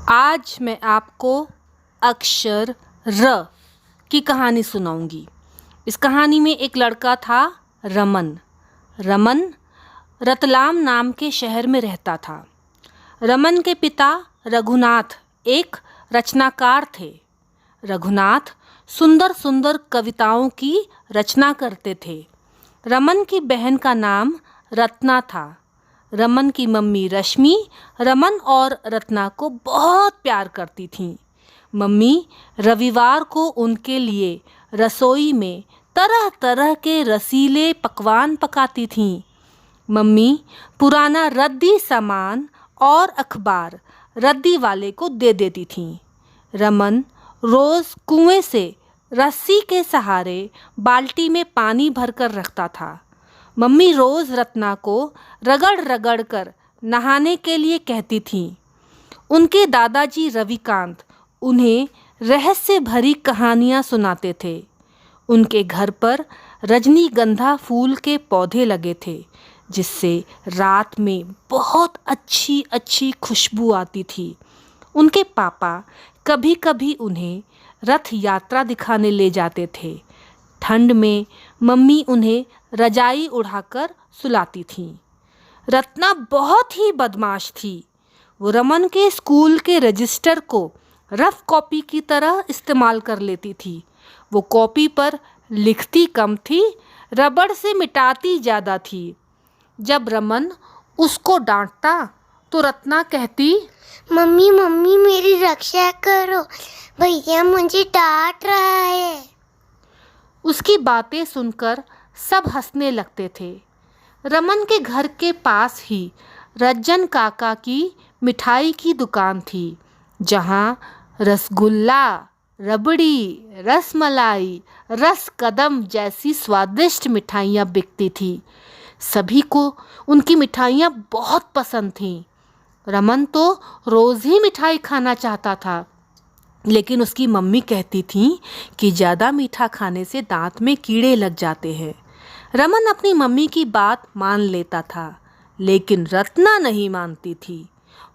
आज मैं आपको अक्षर र की कहानी सुनाऊंगी। इस कहानी में एक लड़का था रमन। रमन रतलाम नाम के शहर में रहता था। रमन के पिता रघुनाथ एक रचनाकार थे। रघुनाथ सुंदर सुंदर कविताओं की रचना करते थे। रमन की बहन का नाम रत्ना था। रमन की मम्मी रश्मि रमन और रत्ना को बहुत प्यार करती थीं। मम्मी रविवार को उनके लिए रसोई में तरह तरह के रसीले पकवान पकाती थीं। मम्मी पुराना रद्दी सामान और अखबार रद्दी वाले को दे देती थीं। रमन रोज़ कुएं से रस्सी के सहारे बाल्टी में पानी भरकर रखता था। मम्मी रोज़ रत्ना को रगड़ रगड़ कर नहाने के लिए कहती थीं। उनके दादाजी रविकांत उन्हें रहस्य भरी कहानियाँ सुनाते थे। उनके घर पर रजनीगंधा फूल के पौधे लगे थे, जिससे रात में बहुत अच्छी अच्छी खुशबू आती थी। उनके पापा कभी कभी उन्हें रथ यात्रा दिखाने ले जाते थे। ठंड में मम्मी उन्हें रजाई उड़ाकर सुलाती थीं। रत्ना बहुत ही बदमाश थी। वो रमन के स्कूल के रजिस्टर को रफ कॉपी की तरह इस्तेमाल कर लेती थी। वो कॉपी पर लिखती कम थी, रबड़ से मिटाती ज़्यादा थी। जब रमन उसको डांटता तो रत्ना कहती, मम्मी मम्मी मेरी रक्षा करो, भैया मुझे डांट रहा है। उसकी बातें सुनकर सब हंसने लगते थे। रमन के घर के पास ही रज्जन काका की मिठाई की दुकान थी, जहाँ रसगुल्ला, रबड़ी, रसमलाई, रस कदम जैसी स्वादिष्ट मिठाइयाँ बिकती थी। सभी को उनकी मिठाइयाँ बहुत पसंद थीं। रमन तो रोज़ ही मिठाई खाना चाहता था, लेकिन उसकी मम्मी कहती थी कि ज़्यादा मीठा खाने से दांत में कीड़े लग जाते हैं। रमन अपनी मम्मी की बात मान लेता था, लेकिन रत्ना नहीं मानती थी।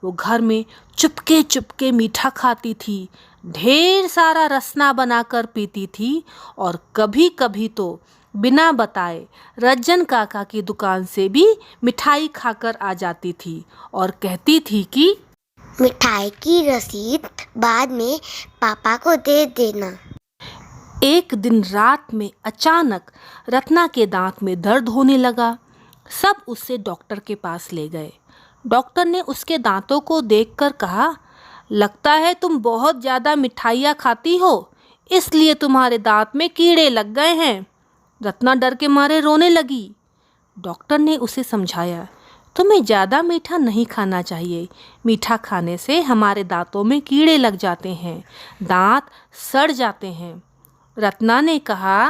वो घर में चुपके चुपके मीठा खाती थी, ढेर सारा रसना बनाकर पीती थी और कभी कभी तो बिना बताए रज्जन काका की दुकान से भी मिठाई खाकर आ जाती थी और कहती थी कि मिठाई की रसीद बाद में पापा को दे देना। एक दिन रात में अचानक रत्ना के दांत में दर्द होने लगा। सब उसे डॉक्टर के पास ले गए। डॉक्टर ने उसके दांतों को देखकर कहा, लगता है तुम बहुत ज़्यादा मिठाइयाँ खाती हो, इसलिए तुम्हारे दांत में कीड़े लग गए हैं। रत्ना डर के मारे रोने लगी। डॉक्टर ने उसे समझाया, तुम्हें ज़्यादा मीठा नहीं खाना चाहिए। मीठा खाने से हमारे दांतों में कीड़े लग जाते हैं, दांत सड़ जाते हैं। रत्ना ने कहा,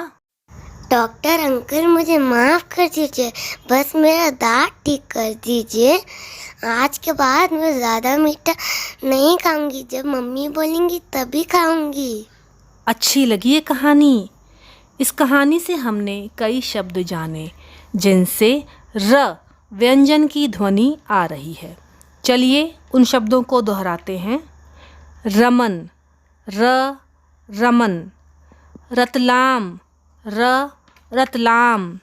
डॉक्टर अंकल मुझे माफ़ कर दीजिए, बस मेरा दांत ठीक कर दीजिए। आज के बाद मैं ज़्यादा मीठा नहीं खाऊंगी, जब मम्मी बोलेंगी तभी खाऊंगी। अच्छी लगी ये कहानी। इस कहानी से हमने कई शब्द जाने, जिनसे र व्यंजन की ध्वनि आ रही है। चलिए उन शब्दों को दोहराते हैं। रमन, र रमन। रतलाम, र रतलाम।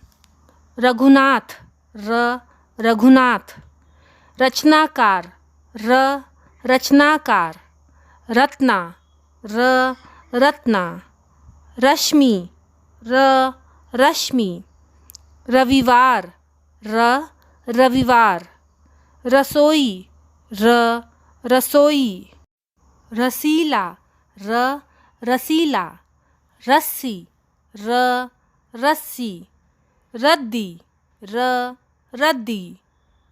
रघुनाथ, र रघुनाथ। रचनाकार, र रचनाकार। रत्ना, र रत्ना। रश्मि, र रश्मि। रविवार, र रविवार। रसोई, र रसोई। रसीला, र रसीला। रस्सी, र रस्सी। रद्दी, र रद्दी।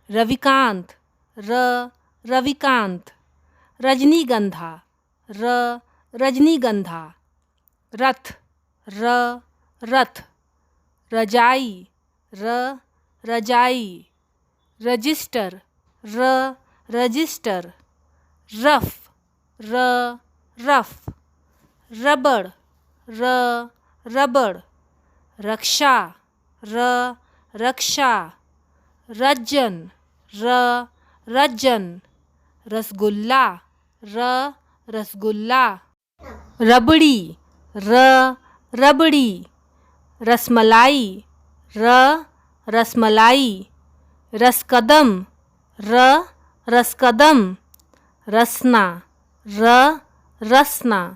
रविकांत, र रविकांत। रजनीगंधा, र रजनीगंधा। रथ, र रथ। रजाई, र रजाई। रजिस्टर, र रजिस्टर। रफ, र रफ। रबड़, र रबड़। रक्षा, र रक्षा। रज्जन, र रज्जन। रसगुल्ला, र रसगुल्ला, रबड़ी, रबड़ी, रसमलाई, रसमलाई, रसकदम, रसकदम, रसना, रसना,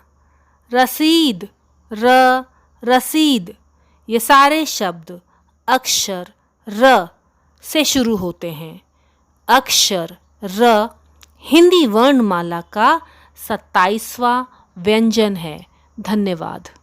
रसीद, रसीद। ये सारे शब्द अक्षर र से शुरू होते हैं। अक्षर र हिंदी वर्णमाला का 27वां व्यंजन है। धन्यवाद।